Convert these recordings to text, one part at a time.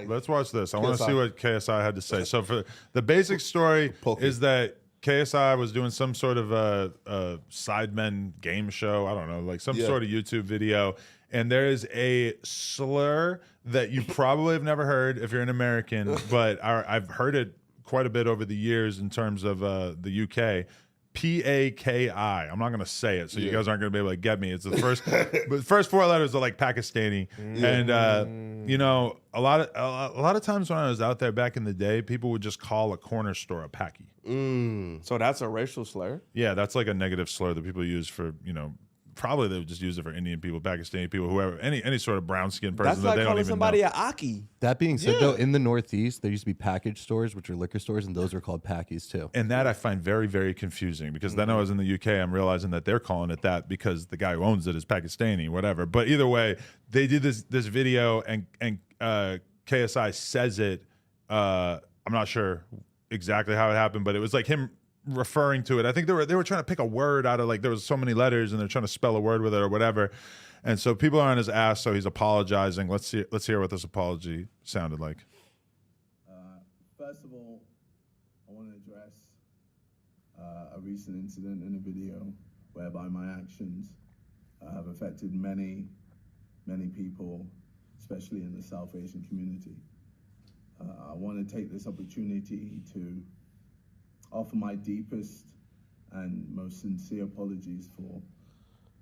KSI. Let's watch this. I want to see what KSI had to say. So for the basic story is that KSI was doing some sort of a Sidemen game show. I don't know, like some sort of YouTube video. And there is a slur that you probably have never heard if you're an American, but I've heard it quite a bit over the years in terms of the UK. P-A-K-I. I'm not going to say it, so you guys aren't going to be able to get me. It's the first, but the first 4 letters are like Pakistani. And, you know, a lot of times when I was out there back in the day, people would just call a corner store a Paki. So that's a racial slur? Yeah, that's like a negative slur that people use for, you know, probably they would just use it for Indian people, Pakistani people, whoever, any sort of brown skinned person. That's that like they don't calling even somebody know. a Aki. That being said, though, in the Northeast, there used to be package stores, which are liquor stores, and those are called Packies too. And that I find very, very confusing because then I was in the UK, I'm realizing that they're calling it that because the guy who owns it is Pakistani, whatever. But either way, they did this video and KSI says it. I'm not sure exactly how it happened, but it was like him referring to it. I think they were trying to pick a word out of, like, there was so many letters and they're trying to spell a word with it or whatever. And so people are on his ass, so he's apologizing. Let's hear what this apology sounded like. First of all, I want to address a recent incident in a video whereby my actions have affected many people, especially in the South Asian community. I want to take this opportunity to offer my deepest and most sincere apologies for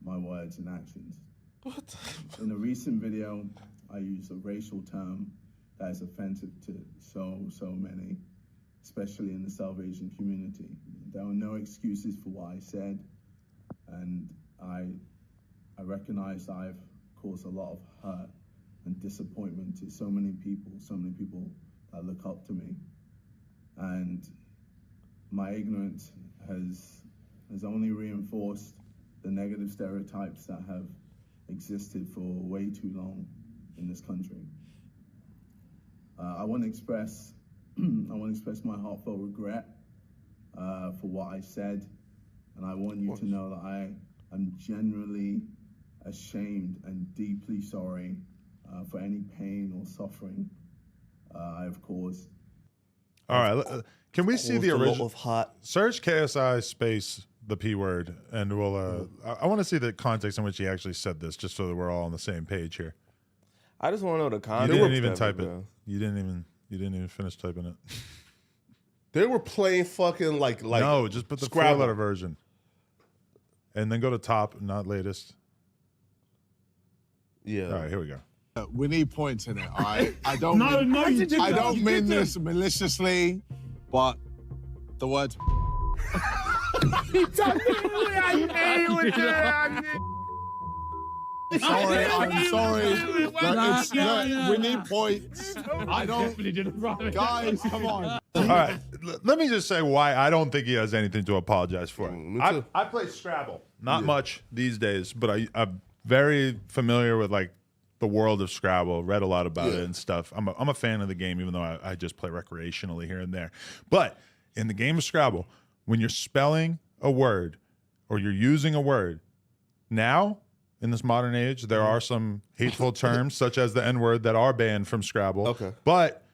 my words and actions. What? In a recent video, I used a racial term that is offensive to so many, especially in the South Asian community. There are no excuses for what I said, and I recognize I've caused a lot of hurt and disappointment to so many people that look up to me. And my ignorance has only reinforced the negative stereotypes that have existed for way too long in this country. I want to express my heartfelt regret for what I said, and I want you to know that I am genuinely ashamed and deeply sorry for any pain or suffering I have caused. All right, can we see the original? Hot. Search KSI space the P word, and we'll. I want to see the context in which he actually said this, just so that we're all on the same page here. I just want to know the context. You didn't even type it. You didn't even finish typing it. They were playing fucking like no, just put the 4-letter version, and then go to top, not latest. Yeah. All right, here we go. We need points in it, all right? I don't mean this maliciously, but the word. I'm sorry. We need points. I don't. Guys, come on. All right, let me just say why I don't think he has anything to apologize for. I play Scrabble, not much these days, but I'm very familiar with like the world of Scrabble, read a lot about it and stuff. I'm a fan of the game, even though I just play recreationally here and there. But in the game of Scrabble, when you're spelling a word or you're using a word, now in this modern age, there are some hateful terms such as the N-word that are banned from Scrabble. Okay. But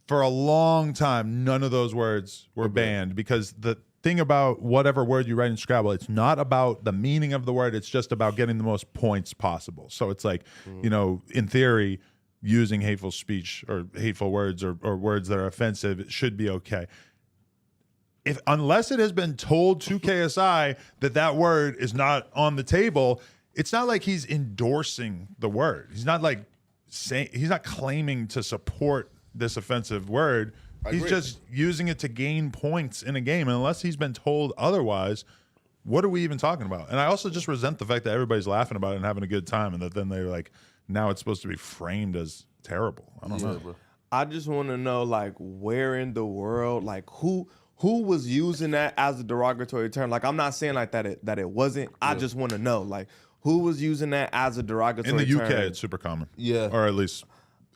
for a long time, none of those words were banned because the thing about whatever word you write in Scrabble, it's not about the meaning of the word. It's just about getting the most points possible. So it's like, you know, in theory, using hateful speech or hateful words or words that are offensive, it should be okay. Unless it has been told to KSI that word is not on the table, it's not like he's endorsing the word. He's not like saying, he's not claiming to support this offensive word. He's just using it to gain points in a game. And unless he's been told otherwise, what are we even talking about? And I also just resent the fact that everybody's laughing about it and having a good time, and that then they're like, now it's supposed to be framed as terrible. I don't know. Bro. I just want to know, like, where in the world, like, who was using that as a derogatory term? Like, I'm not saying like that it wasn't. I just want to know, like, who was using that as a derogatory term? In the UK, it's super common. Yeah. Or at least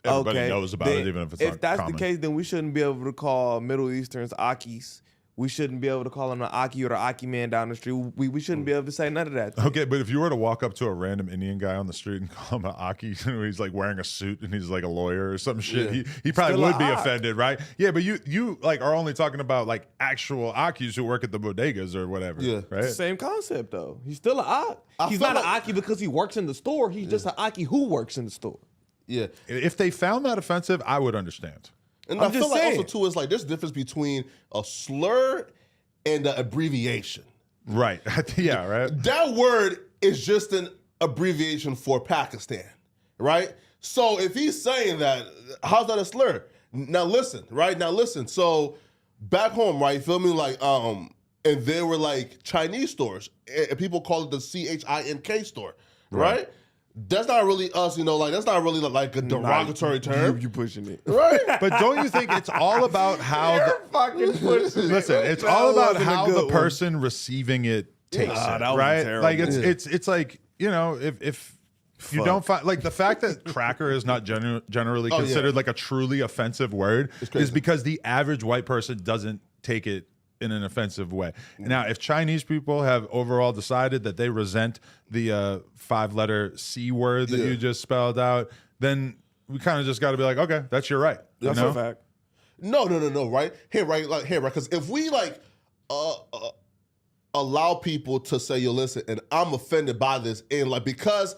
everybody knows about it, even if it's not If that's common. the case, then we shouldn't be able to call Middle Easterns Akis. we shouldn't be able to call him an Aki or the Aki man down the street. We shouldn't be able to say none of that. Okay, but if you were to walk up to a random Indian guy on the street and call him an Aki, he's like wearing a suit and he's like a lawyer or some shit, he probably Still would a be Ak. offended, right? Yeah, but you like are only talking about like actual Akis who work at the bodegas or whatever, right? Same concept though. He's still an Aki. I He's feel not an like- Aki because he works in the store. He's just an Aki who works in the store. Yeah. If they found that offensive, I would understand. And I'm I feel just like saying. also too is like there's a difference between a slur and an abbreviation. Right. Yeah, right. That word is just an abbreviation for Pakistan, right? So if he's saying that, how's that a slur? Now listen, right? Now listen. So back home, right? Feel me? Like, and there were like Chinese stores, and people call it the CHINK store, right? That's not really us, like that's not really like a derogatory term, You pushing it. right? But don't you think it's all about how Fucking pushing it. listen, it's That all about wasn't a how good the one. person receiving it takes Nah, it, that was right? terrible. Like it's like, if you don't find like the fact that cracker is not generally Oh, yeah. considered like a truly offensive word crazy. is because the average white person doesn't take it in an offensive way. Now, if Chinese people have overall decided that they resent the 5-letter C word that you just spelled out, then we kind of just got to be like, okay, that's your right. That's you know? a fact. No, right? Here, right? Like here, right? Because if we like allow people to say, "Yo, listen," and I'm offended by this, and like because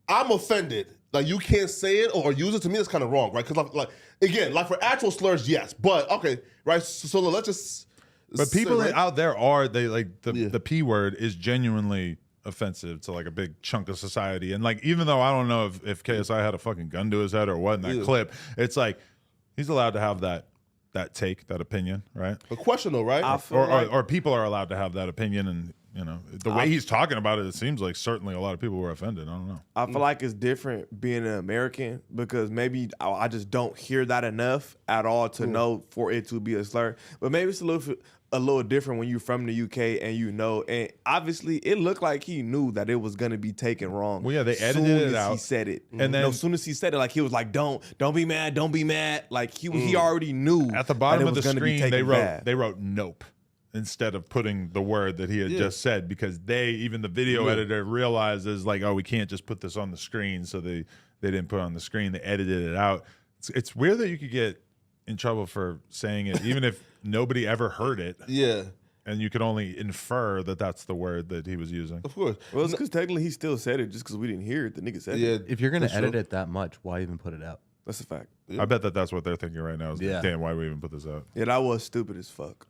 I'm offended, like you can't say it or use it to me, that's kind of wrong, right? Because like again, like for actual slurs, yes, but okay, right? So let's just. But people say, right? out there the P word is genuinely offensive to like a big chunk of society. And like, even though I don't know if KSI had a fucking gun to his head or what in that clip, it's like he's allowed to have that take, that opinion, right? A question though, right? I feel like Or people are allowed to have that opinion, and the way he's talking about it, it seems like certainly a lot of people were offended. I don't know. I feel like it's different being an American because maybe I just don't hear that enough at all to know for it to be a slur. But maybe it's a little different when you're from the UK and obviously it looked like he knew that it was gonna be taken wrong. Well, yeah, they edited soon it as out. He said it, And then- as soon as he said it, like he was like, "Don't be mad, don't be mad." Like he already knew At the bottom that it of the was gonna be screen, taken they bad. wrote "nope" instead of putting the word that he had just said, because even the video editor realizes like, oh, we can't just put this on the screen, so they didn't put it on the screen. They edited it out. It's weird that you could get in trouble for saying it, even if nobody ever heard it, Yeah, and you could only infer that that's the word that he was using. of course. Well, it's because technically he still said it just because we didn't hear it. The nigga said Yeah, it. If you're gonna for edit sure. it that much, why even put it out? That's a fact. I bet that's what they're thinking right now. Is Yeah. like, damn, why we even put this out? Yeah, that was stupid as fuck.